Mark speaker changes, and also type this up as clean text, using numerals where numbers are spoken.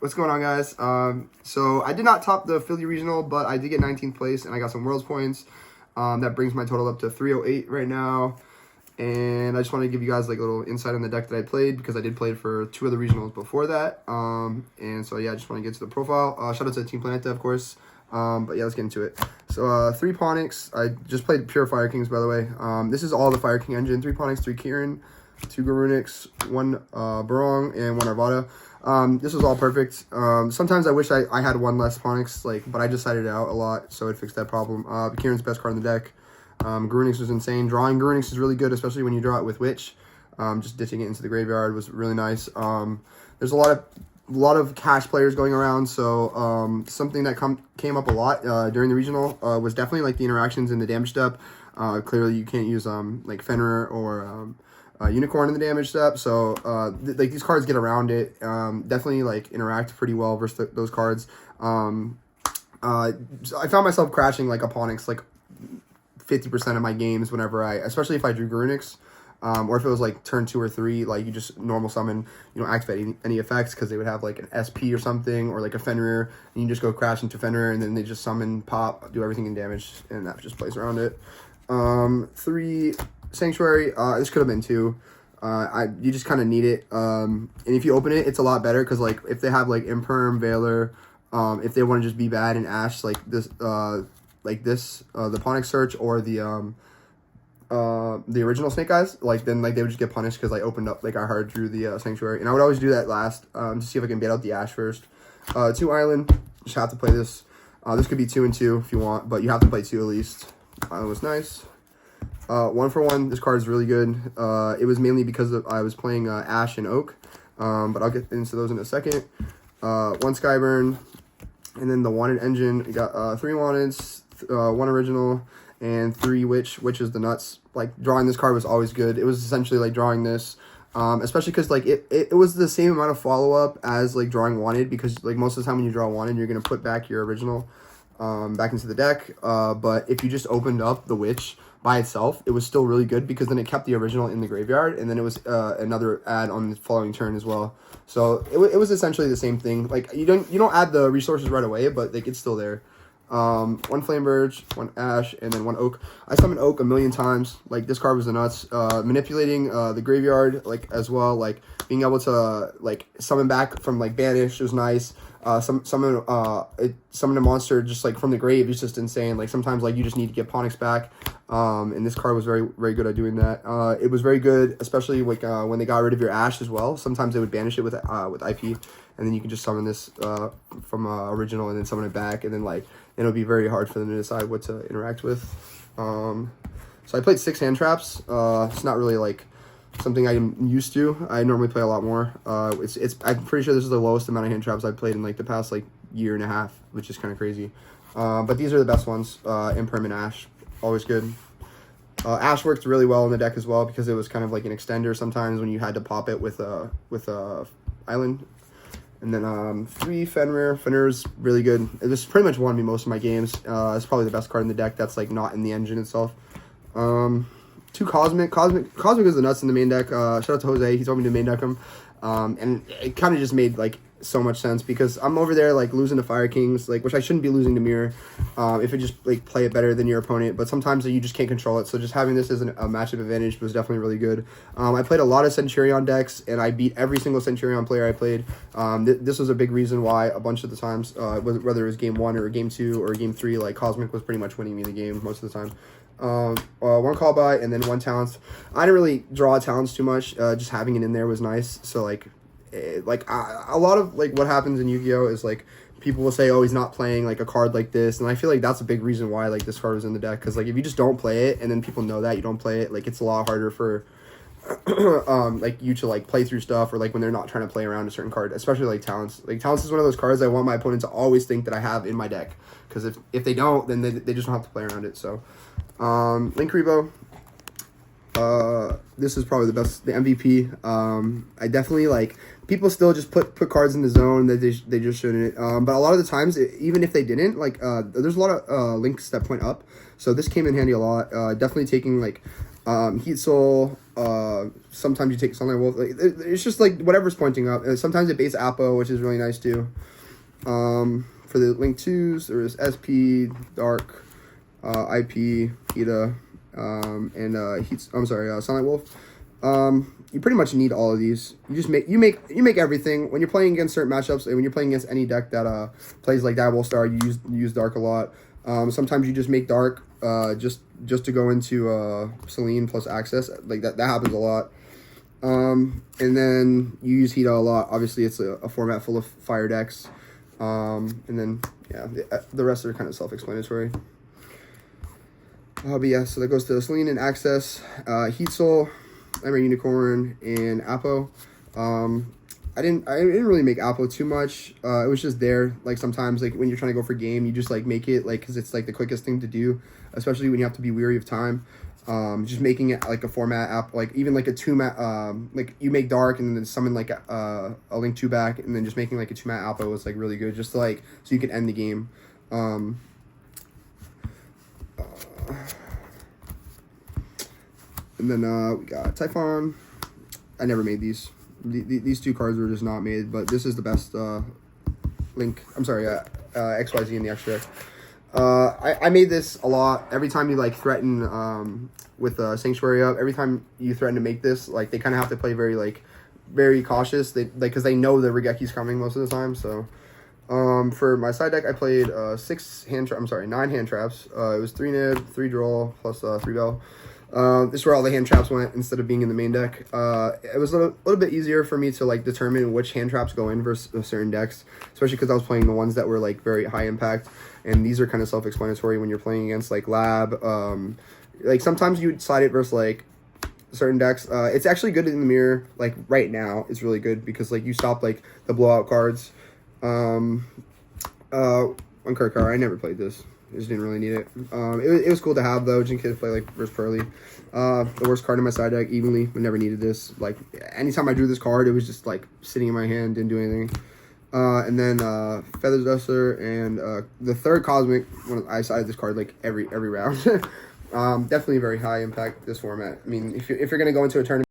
Speaker 1: What's going on, guys? So I did not top the Philly Regional, but I did get 19th place, and I got some Worlds points. That brings my total up to 308 right now. And I just want to give you guys like a little insight on the deck that I played, because I did play it for 2 other regionals before that. And so yeah, I just want to get to the profile. Shout out to Team Planeta, of course. But yeah, let's get into it. So 3 Ponics. I just played pure Fire Kings, by the way. This is all the Fire King engine. 3 Ponics, 3 Kieran, 2 Garunics, 1 Barong, and 1 Arvada. This was all perfect. Sometimes I wish I had 1 less Ponics, but I just sided it out a lot, so it fixed that problem. Kieran's best card in the deck. Garunix was insane. Drawing Garunix is really good, especially when you draw it with Witch. Just ditching it into the graveyard was really nice. There's a lot of cash players going around, so something that came up a lot during the regional was definitely like the interactions in the damage step. Clearly you can't use like Fenrir or Unicorn in the damage step, so like these cards get around it. Definitely like interact pretty well versus those cards. So I found myself crashing like Aponix like 50% of my games whenever especially if I drew Garunix, or if it was like turn 2 or 3, like you just normal summon, you don't activate any effects because they would have like an SP or something, or like a Fenrir, and you just go crash into Fenrir, and then they just summon, pop, do everything in damage, and that just plays around it. 3 Sanctuary, this could have been 2. You just kind of need it, and if you open it, it's a lot better, because like if they have like Imperm, Veiler, if they want to just be bad and Ash like this, the Ponic Search or the original Snake Eyes, then they would just get punished because I opened up, I hard drew the Sanctuary, and I would always do that last, to see if I can bait out the Ash first. 2 Island, just have to play this. This could be 2 and 2 if you want, but you have to play 2 at least. Island was nice. 1 for 1, this card is really good. It was mainly because I was playing Ash and Oak, but I'll get into those in a second. 1 Skyburn, and then the Wanted engine. You got 3 Wanteds, 1 original, and 3 Witch. Witch is the nuts. Drawing this card was always good. It was essentially like drawing this, especially because it was the same amount of follow-up as drawing Wanted, because most of the time when you draw Wanted, you're going to put back your original back into the deck, but if you just opened up the Witch by itself, it was still really good, because then it kept the original in the graveyard, and then it was another add on the following turn as well. So it was essentially the same thing. You don't add the resources right away, but it's still there. 1 Flame Verge, 1 Ash, and then 1 Oak. I summoned Oak a million times. This card was the nuts. Manipulating the graveyard as well, being able to summon back from Banish was nice. Summon a monster just from the grave is just insane. Sometimes you just need to get Ponics back. And this card was very, very good at doing that. It was very good, especially when they got rid of your Ash as well. Sometimes they would banish it with IP, and then you can just summon this from original and then summon it back, and then it'll be very hard for them to decide what to interact with. So I played 6 hand traps. It's not really something I'm used to. I normally play a lot more. I'm pretty sure this is the lowest amount of hand traps I've played in the past year and a half, which is kind of crazy. But these are the best ones. Imperm Ash, always good. Ash worked really well in the deck as well, because it was kind of an extender sometimes when you had to pop it with Island. And then 3 Fenrir. Fenrir's really good. This pretty much won me most of my games. It's probably the best card in the deck that's not in the engine itself. 2 Cosmic. Cosmic is the nuts in the main deck. Shout out to Jose. He told me to main deck him. And it kind of just made so much sense, because I'm over there losing to Fire Kings, which I shouldn't be losing to Mirror, if it just play it better than your opponent, but sometimes you just can't control it, so just having this as a matchup advantage was definitely really good. I played a lot of Centurion decks, and I beat every single Centurion player I played. This was a big reason why a bunch of the times, whether it was game 1 or game 2 or game 3, Cosmic was pretty much winning me the game most of the time. 1 call by, and then 1 talents. I didn't really draw talents too much. Just having it in there was nice. So a lot of what happens in Yu-Gi-Oh is people will say, oh, he's not playing a card like this, and I feel that's a big reason why this card was in the deck, because if you just don't play it, and then people know that you don't play it, it's a lot harder for you to play through stuff, or when they're not trying to play around a certain card, especially talents. Talents is one of those cards I want my opponent to always think that I have in my deck, because if they don't, then they just don't have to play around it. So Link Rebo, this is probably the MVP. I definitely people still just put cards in the zone that they just shouldn't, but a lot of the times, even if they didn't, there's a lot of links that point up, so this came in handy a lot. Definitely taking Heat Soul. Sometimes you take Sunlight Wolf. Like, it's just like whatever's pointing up. And sometimes it baits Apo, which is really nice too. For the Link 2s, there's SP, Dark, IP, Hita, and Sunlight Wolf. You pretty much need all of these. You make everything when you're playing against certain matchups, and when you're playing against any deck that plays like Diabolic Star, you use Dark a lot. Sometimes you just make Dark just to go into Selene plus Access. Like that happens a lot. And then you use Hita a lot. Obviously, it's a format full of fire decks. And then yeah, the rest are kind of self-explanatory. But yeah, so that goes to Selene and Access, Heat Soul, Emerald Unicorn, and Apo. I didn't really make Apo too much. It was just there. Like sometimes, like when you're trying to go for game, you just like make it like because it's like the quickest thing to do, especially when you have to be weary of time. Just making it like a format app, like even like a 2-mat, like you make Dark and then summon like a Link 2 back, and then just making like a 2-mat Apo was like really good, just to, like so you can end the game. And then we got Typhon. I never made these. These 2 cards were just not made, but this is the best Link. I'm sorry, XYZ in the extra. I made this a lot. Every time you like threaten with Sanctuary up, every time you threaten to make this, like they kind of have to play very cautious. They like because they know the Rigeki's coming most of the time. So for my side deck, I played 9 hand traps. It was 3 nib, 3 draw plus 3 bell. This is where all the hand traps went instead of being in the main deck. It was a little bit easier for me to like determine which hand traps go in versus certain decks, especially because I was playing the ones that were like very high impact, and these are kind of self-explanatory when you're playing against like Lab. Like sometimes you slide it versus like certain decks. It's actually good in the mirror. Like right now, it's really good because like you stop like the blowout cards. One card card. I never played this. I just didn't really need it. It was cool to have though, just in case I play like versus Pearly. The worst card in my side deck, evenly. I never needed this. Like anytime I drew this card, it was just like sitting in my hand, didn't do anything. And then Feather Duster and the third Cosmic. When I sided this card like every round. Definitely very high impact this format. I mean, if you're gonna go into a tournament.